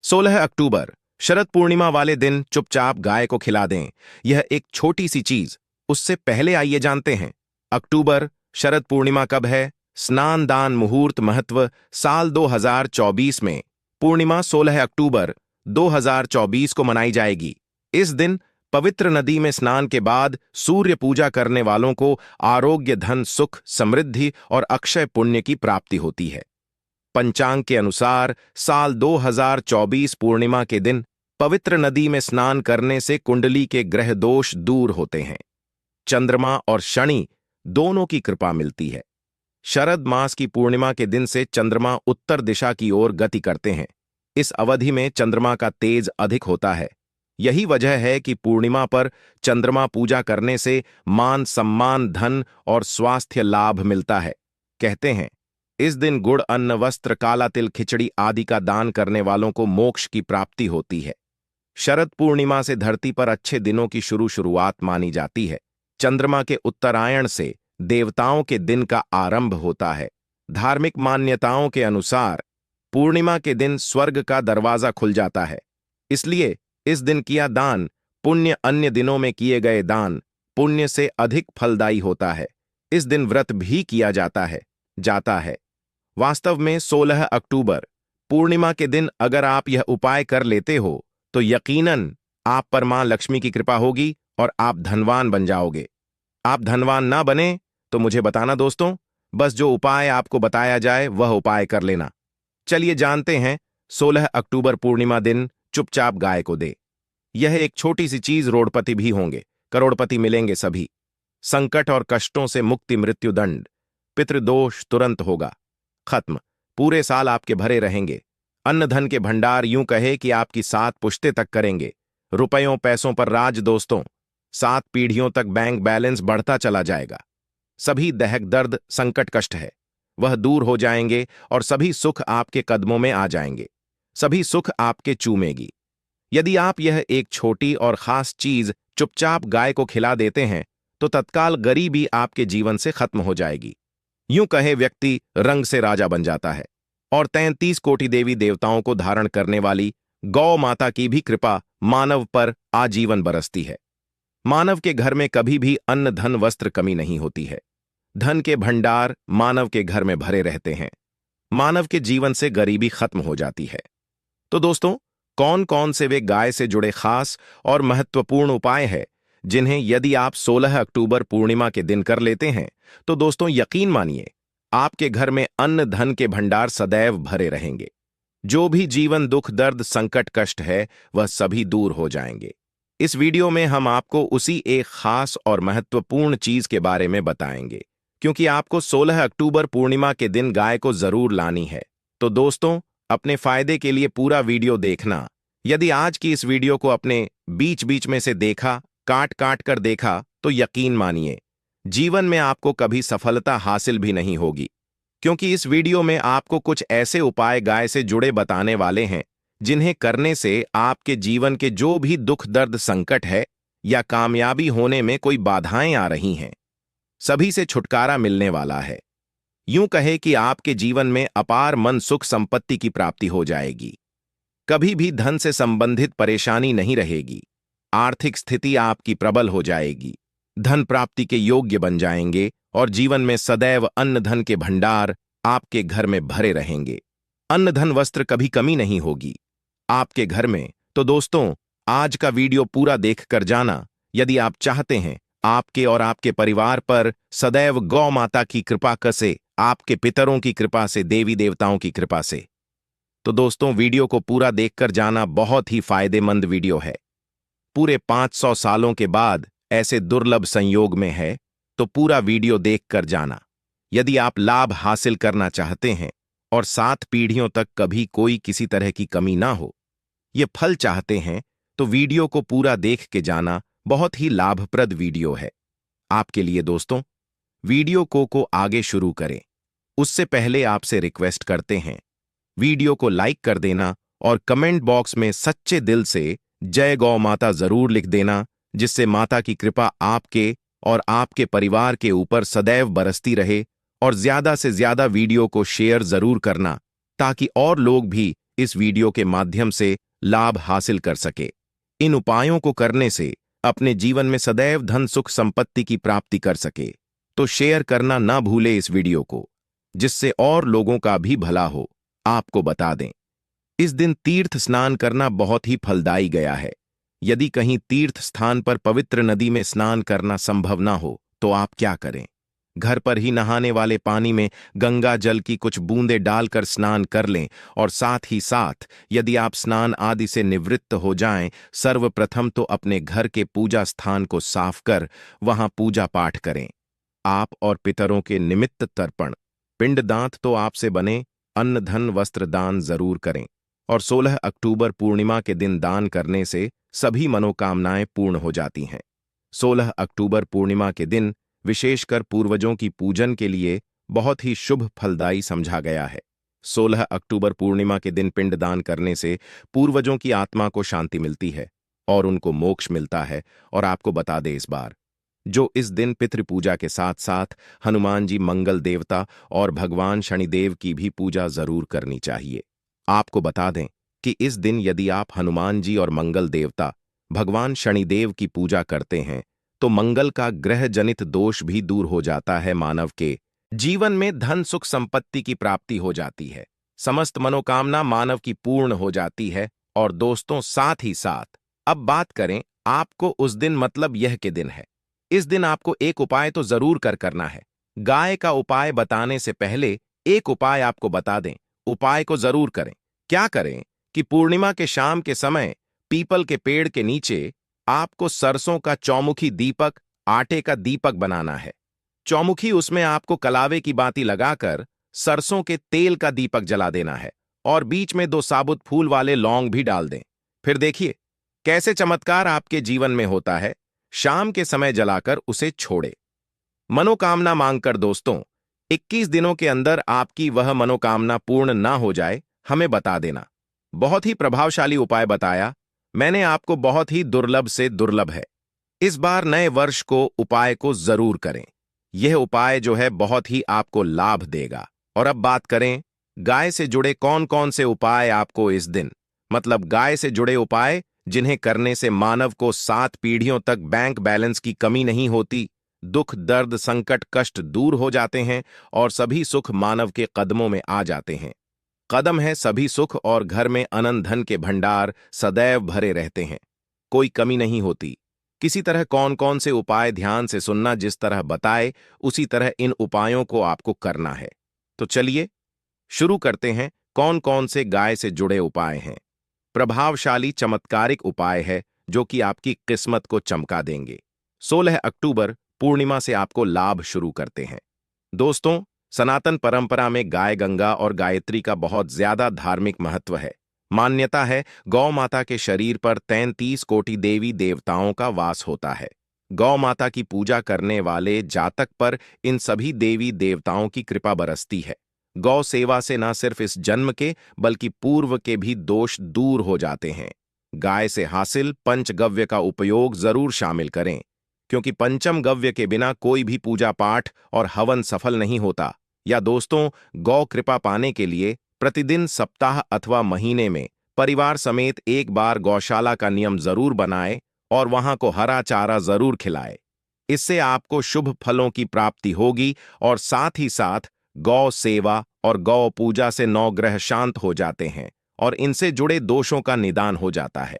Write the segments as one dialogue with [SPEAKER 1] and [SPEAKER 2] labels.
[SPEAKER 1] 16 अक्टूबर शरद पूर्णिमा वाले दिन चुपचाप गाय को खिला दें। यह एक छोटी सी चीज। उससे पहले आइए जानते हैं अक्टूबर शरद पूर्णिमा कब है। स्नान दान मुहूर्त महत्व साल 2024 में पूर्णिमा 16 अक्टूबर 2024 को मनाई जाएगी। इस दिन पवित्र नदी में स्नान के बाद सूर्य पूजा करने वालों को आरोग्य, धन, सुख, समृद्धि और अक्षय पुण्य की प्राप्ति होती है। पंचांग के अनुसार साल 2024 पूर्णिमा के दिन पवित्र नदी में स्नान करने से कुंडली के ग्रह दोष दूर होते हैं। चंद्रमा और शनि दोनों की कृपा मिलती है। शरद मास की पूर्णिमा के दिन से चंद्रमा उत्तर दिशा की ओर गति करते हैं। इस अवधि में चंद्रमा का तेज अधिक होता है। यही वजह है कि पूर्णिमा पर चंद्रमा पूजा करने से मान सम्मान, धन और स्वास्थ्य लाभ मिलता है। कहते हैं इस दिन गुड़, अन्न, वस्त्र, काला तिल, खिचड़ी आदि का दान करने वालों को मोक्ष की प्राप्ति होती है। शरद पूर्णिमा से धरती पर अच्छे दिनों की शुरुआत मानी जाती है। चंद्रमा के उत्तरायण से देवताओं के दिन का आरंभ होता है। धार्मिक मान्यताओं के अनुसार पूर्णिमा के दिन स्वर्ग का दरवाजा खुल जाता है। इसलिए इस दिन किया दान पुण्य अन्य दिनों में किए गए दान पुण्य से अधिक फलदायी होता है। इस दिन व्रत भी किया जाता है। वास्तव में 16 अक्टूबर पूर्णिमा के दिन अगर आप यह उपाय कर लेते हो तो यकीनन आप पर मां लक्ष्मी की कृपा होगी और आप धनवान बन जाओगे। आप धनवान ना बने तो मुझे बताना दोस्तों। बस जो उपाय आपको बताया जाए वह उपाय कर लेना। चलिए जानते हैं 16 अक्टूबर पूर्णिमा दिन चुपचाप गाय को दे। यह एक छोटी सी चीज, रोडपति भी होंगे, करोड़पति मिलेंगे सभी। संकट और कष्टों से मुक्ति, मृत्युदंड, पितृदोष तुरंत होगा खत्म। पूरे साल आपके भरे रहेंगे। अन्न धन के भंडार यूं कहे कि आपकी 7 पुश्ते तक करेंगे। रुपयों पैसों पर राज दोस्तों। 7 पीढ़ियों तक बैंक बैलेंस बढ़ता चला जाएगा। सभी दहक दर्द, संकट, कष्ट है वह दूर हो जाएंगे और सभी सुख आपके कदमों में आ जाएंगे। सभी सुख आपके चूमेगी। यदि आप यह एक छोटी और खास चीज चुपचाप गाय को खिला देते हैं तो तत्काल गरीबी आपके जीवन से खत्म हो जाएगी। यूं कहे व्यक्ति रंग से राजा बन जाता है। और 33 कोटि देवी देवताओं को धारण करने वाली गौ माता की भी कृपा मानव पर आजीवन बरसती है। मानव के घर में कभी भी अन्न, धन, वस्त्र कमी नहीं होती है। धन के भंडार मानव के घर में भरे रहते हैं। मानव के जीवन से गरीबी खत्म हो जाती है। तो दोस्तों, कौन कौन से वे गाय से जुड़े खास और महत्वपूर्ण उपाय हैं जिन्हें यदि आप 16 अक्टूबर पूर्णिमा के दिन कर लेते हैं तो दोस्तों यकीन मानिए आपके घर में अन्न धन के भंडार सदैव भरे रहेंगे। जो भी जीवन दुख, दर्द, संकट, कष्ट है वह सभी दूर हो जाएंगे। इस वीडियो में हम आपको उसी एक खास और महत्वपूर्ण चीज के बारे में बताएंगे, क्योंकि आपको 16 अक्टूबर पूर्णिमा के दिन गाय को जरूर लानी है। तो दोस्तों, अपने फायदे के लिए पूरा वीडियो देखना। यदि आज की इस वीडियो को अपने बीच बीच में से देखा, काट काट कर देखा, तो यकीन मानिए जीवन में आपको कभी सफलता हासिल भी नहीं होगी, क्योंकि इस वीडियो में आपको कुछ ऐसे उपाय गाय से जुड़े बताने वाले हैं जिन्हें करने से आपके जीवन के जो भी दुख, दर्द, संकट है या कामयाबी होने में कोई बाधाएं आ रही हैं, सभी से छुटकारा मिलने वाला है। यूं कहे कि आपके जीवन में अपार मन, सुख, संपत्ति की प्राप्ति हो जाएगी। कभी भी धन से संबंधित परेशानी नहीं रहेगी। आर्थिक स्थिति आपकी प्रबल हो जाएगी। धन प्राप्ति के योग्य बन जाएंगे और जीवन में सदैव अन्न धन के भंडार आपके घर में भरे रहेंगे। अन्न धन वस्त्र कभी कमी नहीं होगी आपके घर में। तो दोस्तों, आज का वीडियो पूरा देखकर जाना यदि आप चाहते हैं आपके और आपके परिवार पर सदैव गौ माता की कृपा से, आपके पितरों की कृपा से, देवी देवताओं की कृपा से। तो दोस्तों, वीडियो को पूरा देखकर जाना बहुत ही फायदेमंद वीडियो है। पूरे 500 सालों के बाद ऐसे दुर्लभ संयोग में है, तो पूरा वीडियो देखकर जाना। यदि आप लाभ हासिल करना चाहते हैं और 7 पीढ़ियों तक कभी कोई किसी तरह की कमी ना हो, ये फल चाहते हैं, तो वीडियो को पूरा देख के जाना। बहुत ही लाभप्रद वीडियो है आपके लिए दोस्तों। वीडियो को आगे शुरू करें उससे पहले आपसे रिक्वेस्ट करते हैं वीडियो को लाइक कर देना और कमेंट बॉक्स में सच्चे दिल से जय गौ माता जरूर लिख देना, जिससे माता की कृपा आपके और आपके परिवार के ऊपर सदैव बरसती रहे। और ज्यादा से ज्यादा वीडियो को शेयर जरूर करना ताकि और लोग भी इस वीडियो के माध्यम से लाभ हासिल कर सके। इन उपायों को करने से अपने जीवन में सदैव धन सुख संपत्ति की प्राप्ति कर सके तो शेयर करना ना भूले इस वीडियो को, जिससे और लोगों का भी भला हो। आपको बता दें, इस दिन तीर्थ स्नान करना बहुत ही फलदायी गया है। यदि कहीं तीर्थ स्थान पर पवित्र नदी में स्नान करना संभव ना हो तो आप क्या करें, घर पर ही नहाने वाले पानी में गंगा जल की कुछ बूंदें डालकर स्नान कर लें और साथ ही साथ यदि आप स्नान आदि से निवृत्त हो जाएं, सर्वप्रथम तो अपने घर के पूजा स्थान को साफ कर वहां पूजा पाठ करें। आप और पितरों के निमित्त तर्पण, पिंडदान तो आपसे बने, अन्न धन वस्त्र दान जरूर करें। और 16 अक्टूबर पूर्णिमा के दिन दान करने से सभी मनोकामनाएं पूर्ण हो जाती हैं। 16 अक्टूबर पूर्णिमा के दिन विशेषकर पूर्वजों की पूजन के लिए बहुत ही शुभ फलदायी समझा गया है। 16 अक्टूबर पूर्णिमा के दिन पिंडदान करने से पूर्वजों की आत्मा को शांति मिलती है और उनको मोक्ष मिलता है। और आपको बता दे इस बार, जो इस दिन पितृपूजा के साथ साथ हनुमान जी मंगल देवता और भगवान शनिदेव की भी पूजा जरूर करनी चाहिए। आपको बता दें कि इस दिन यदि आप हनुमान जी और मंगल देवता भगवान शनिदेव की पूजा करते हैं तो मंगल का ग्रह जनित दोष भी दूर हो जाता है, मानव के जीवन में धन सुख संपत्ति की प्राप्ति हो जाती है, समस्त मनोकामना मानव की पूर्ण हो जाती है। और दोस्तों, साथ ही साथ अब बात करें आपको उस दिन, मतलब यह के दिन है। इस दिन आपको एक उपाय तो जरूर करना है। गाय का उपाय बताने से पहले एक उपाय आपको बता दें, उपाय को जरूर करें। क्या करें कि पूर्णिमा के शाम के समय पीपल के पेड़ के नीचे आपको सरसों का चौमुखी दीपक, आटे का दीपक बनाना है। चौमुखी, उसमें आपको कलावे की बाती लगाकर सरसों के तेल का दीपक जला देना है और बीच में 2 साबुत फूल वाले लौंग भी डाल दें। फिर देखिए कैसे चमत्कार आपके जीवन में होता है। शाम के समय जलाकर उसे छोड़े। मनोकामना मांगकर दोस्तों, 21 दिनों के अंदर आपकी वह मनोकामना पूर्ण ना हो जाए, हमें बता देना। बहुत ही प्रभावशाली उपाय बताया मैंने आपको, बहुत ही दुर्लभ से दुर्लभ है। इस बार नए वर्ष को उपाय को जरूर करें। यह उपाय जो है बहुत ही आपको लाभ देगा। और अब बात करें गाय से जुड़े कौन कौन से उपाय आपको इस दिन, मतलब गाय से जुड़े उपाय जिन्हें करने से मानव को 7 पीढ़ियों तक बैंक बैलेंस की कमी नहीं होती, दुख दर्द संकट कष्ट दूर हो जाते हैं और सभी सुख मानव के कदमों में आ जाते हैं। कदम है सभी सुख और घर में अनंत धन के भंडार सदैव भरे रहते हैं, कोई कमी नहीं होती। किसी तरह कौन कौन से उपाय ध्यान से सुनना, जिस तरह बताए उसी तरह इन उपायों को आपको करना है। तो चलिए शुरू करते हैं। कौन कौन से गाय से जुड़े उपाय हैं। प्रभावशाली चमत्कारिक उपाय है जो कि आपकी किस्मत को चमका देंगे। 16 अक्टूबर पूर्णिमा से आपको लाभ शुरू करते हैं। दोस्तों, सनातन परंपरा में गाय गंगा और गायत्री का बहुत ज्यादा धार्मिक महत्व है। मान्यता है गौ माता के शरीर पर 33 कोटि देवी देवताओं का वास होता है। गौ माता की पूजा करने वाले जातक पर इन सभी देवी देवताओं की कृपा बरसती है। गौ सेवा से न सिर्फ इस जन्म के बल्कि पूर्व के भी दोष दूर हो जाते हैं। गाय से हासिल पंचगव्य का उपयोग जरूर शामिल करें, क्योंकि पंचम गव्य के बिना कोई भी पूजा पाठ और हवन सफल नहीं होता। या दोस्तों, गौ कृपा पाने के लिए प्रतिदिन, सप्ताह अथवा महीने में परिवार समेत एक बार गौशाला का नियम जरूर बनाए और वहां को हरा चारा जरूर खिलाए। इससे आपको शुभ फलों की प्राप्ति होगी और साथ ही साथ गौ सेवा और गौ पूजा से 9 ग्रह शांत हो जाते हैं और इनसे जुड़े दोषों का निदान हो जाता है।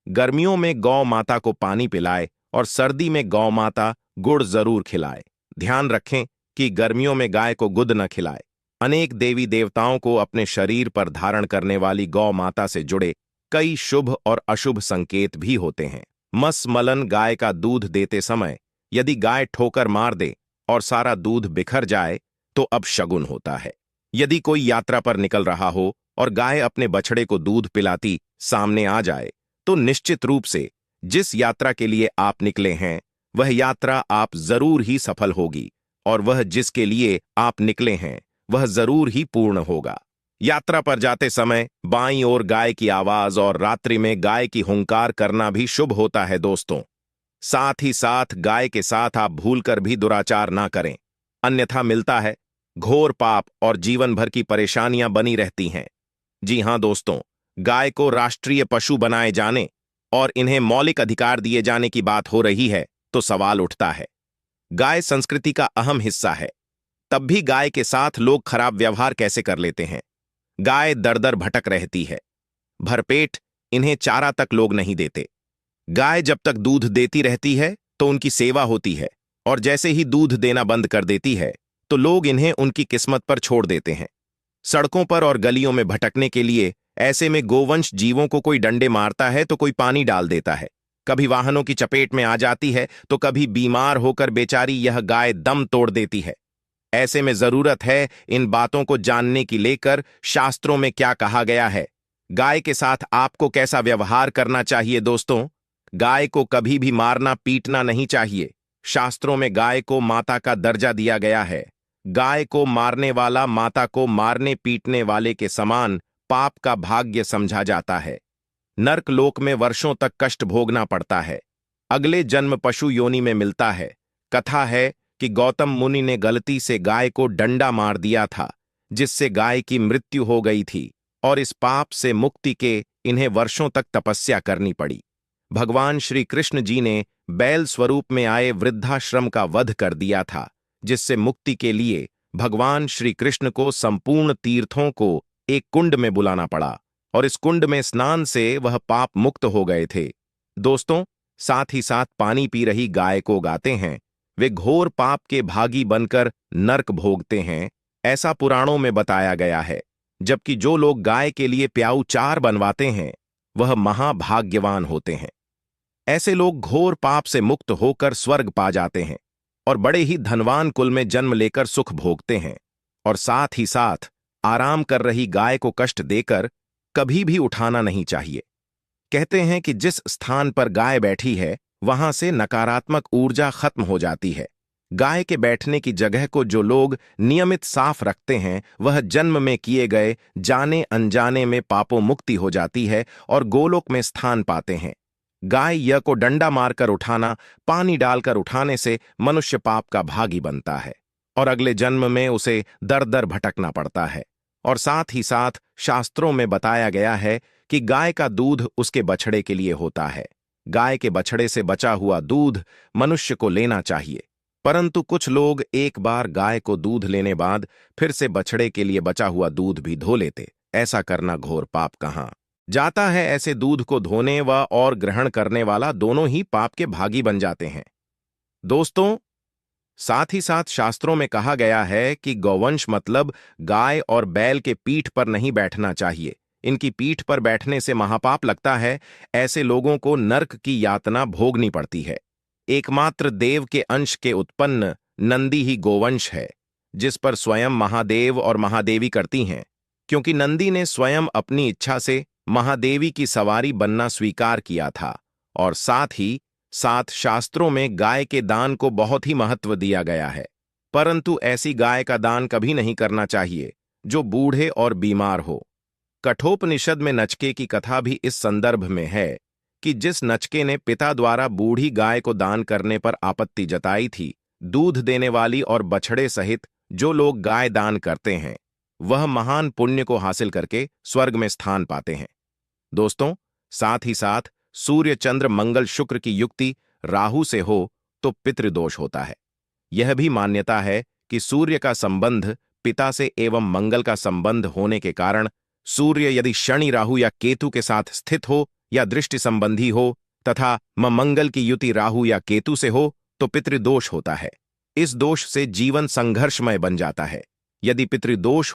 [SPEAKER 1] गर्मियों में गौ माता को पानी पिलाए और सर्दी में गौ माता गुड़ जरूर खिलाए। ध्यान रखें कि गर्मियों में गाय को गुद न खिलाए। अनेक देवी देवताओं को अपने शरीर पर धारण करने वाली गौ माता से जुड़े कई शुभ और अशुभ संकेत भी होते हैं। मसमलन गाय का दूध देते समय यदि गाय ठोकर मार दे और सारा दूध बिखर जाए तो अब शगुन होता है। यदि कोई यात्रा पर निकल रहा हो और गाय अपने बछड़े को दूध पिलाती सामने आ जाए तो निश्चित रूप से जिस यात्रा के लिए आप निकले हैं वह यात्रा आप जरूर ही सफल होगी और वह जिसके लिए आप निकले हैं वह जरूर ही पूर्ण होगा। यात्रा पर जाते समय बाईं ओर गाय की आवाज और रात्रि में गाय की हुंकार करना भी शुभ होता है दोस्तों। साथ ही साथ गाय के साथ आप भूलकर भी दुराचार ना करें, अन्यथा मिलता है घोर पाप और जीवन भर की परेशानियां बनी रहती हैं। जी हां दोस्तों, गाय को राष्ट्रीय पशु बनाए जाने और इन्हें मौलिक अधिकार दिए जाने की बात हो रही है तो सवाल उठता है। गाय संस्कृति का अहम हिस्सा है, तब भी गाय के साथ लोग खराब व्यवहार कैसे कर लेते हैं। गाय दर दर भटक रहती है, भरपेट इन्हें चारा तक लोग नहीं देते। गाय जब तक दूध देती रहती है तो उनकी सेवा होती है, और जैसे ही दूध देना बंद कर देती है तो लोग इन्हें उनकी किस्मत पर छोड़ देते हैं, सड़कों पर और गलियों में भटकने के लिए। ऐसे में गोवंश जीवों को कोई डंडे मारता है तो कोई पानी डाल देता है, कभी वाहनों की चपेट में आ जाती है तो कभी बीमार होकर बेचारी यह गाय दम तोड़ देती है। ऐसे में जरूरत है इन बातों को जानने की लेकर शास्त्रों में क्या कहा गया है, गाय के साथ आपको कैसा व्यवहार करना चाहिए। दोस्तों, गाय को कभी भी मारना पीटना नहीं चाहिए। शास्त्रों में गाय को माता का दर्जा दिया गया है। गाय को मारने वाला माता को मारने पीटने वाले के समान पाप का भाग्य समझा जाता है। नर्क लोक में वर्षों तक कष्ट भोगना पड़ता है, अगले जन्म पशु योनि में मिलता है। कथा है कि गौतम मुनि ने गलती से गाय को डंडा मार दिया था, जिससे गाय की मृत्यु हो गई थी, और इस पाप से मुक्ति के इन्हें वर्षों तक तपस्या करनी पड़ी। भगवान श्री कृष्ण जी ने बैल स्वरूप में आए वृद्धाश्रम का वध कर दिया था, जिससे मुक्ति के लिए भगवान श्री कृष्ण को संपूर्ण तीर्थों को एक कुंड में बुलाना पड़ा, और इस कुंड में स्नान से वह पाप मुक्त हो गए थे। दोस्तों, साथ ही साथ पानी पी रही गाय को गाते हैं, वे घोर पाप के भागी बनकर नर्क भोगते हैं, ऐसा पुराणों में बताया गया है। जबकि जो लोग गाय के लिए प्याऊ चार बनवाते हैं वह महाभाग्यवान होते हैं। ऐसे लोग घोर पाप से मुक्त होकर स्वर्ग पा जाते हैं और बड़े ही धनवान कुल में जन्म लेकर सुख भोगते हैं। और साथ ही साथ आराम कर रही गाय को कष्ट देकर कभी भी उठाना नहीं चाहिए। कहते हैं कि जिस स्थान पर गाय बैठी है वहां से नकारात्मक ऊर्जा खत्म हो जाती है। गाय के बैठने की जगह को जो लोग नियमित साफ रखते हैं वह जन्म में किए गए जाने अनजाने में पापों मुक्ति हो जाती है और गोलोक में स्थान पाते हैं। गाय य को डंडा मारकर उठाना, पानी डालकर उठाने से मनुष्य पाप का भागी बनता है और अगले जन्म में उसे दर दर भटकना पड़ता है। और साथ ही साथ शास्त्रों में बताया गया है कि गाय का दूध उसके बछड़े के लिए होता है। गाय के बछड़े से बचा हुआ दूध मनुष्य को लेना चाहिए, परंतु कुछ लोग एक बार गाय को दूध लेने बाद फिर से बछड़े के लिए बचा हुआ दूध भी धो लेते। ऐसा करना घोर पाप कहाँ जाता है। ऐसे दूध को धोने व और ग्रहण करने वाला दोनों ही पाप के भागी बन जाते हैं। दोस्तों, साथ ही साथ शास्त्रों में कहा गया है कि गौवंश मतलब गाय और बैल के पीठ पर नहीं बैठना चाहिए। इनकी पीठ पर बैठने से महापाप लगता है। ऐसे लोगों को नर्क की यातना भोगनी पड़ती है। एकमात्र देव के अंश के उत्पन्न नंदी ही गोवंश है, जिस पर स्वयं महादेव और महादेवी करती हैं, क्योंकि नंदी ने स्वयं अपनी इच्छा से महादेवी की सवारी बनना स्वीकार किया था। और साथ ही साथ शास्त्रों में गाय के दान को बहुत ही महत्व दिया गया है, परंतु ऐसी गाय का दान कभी नहीं करना चाहिए जो बूढ़े और बीमार हो। कठोपनिषद में नचके की कथा भी इस संदर्भ में है कि जिस नचके ने पिता द्वारा बूढ़ी गाय को दान करने पर आपत्ति जताई थी, दूध देने वाली और बछड़े सहित जो लोग गाय दान करते हैं वह महान पुण्य को हासिल करके स्वर्ग में स्थान पाते हैं। दोस्तों, साथ ही साथ सूर्य चंद्र मंगल शुक्र की युक्ति राहु से हो तो पितृदोष होता है। यह भी मान्यता है कि सूर्य का संबंध पिता से एवं मंगल का संबंध होने के कारण सूर्य यदि शनि राहु या केतु के साथ स्थित हो या दृष्टि संबंधी हो तथा मंगल की युति राहु या केतु से हो तो पितृदोष होता है। इस दोष से जीवन संघर्षमय बन जाता है। यदि पितृदोष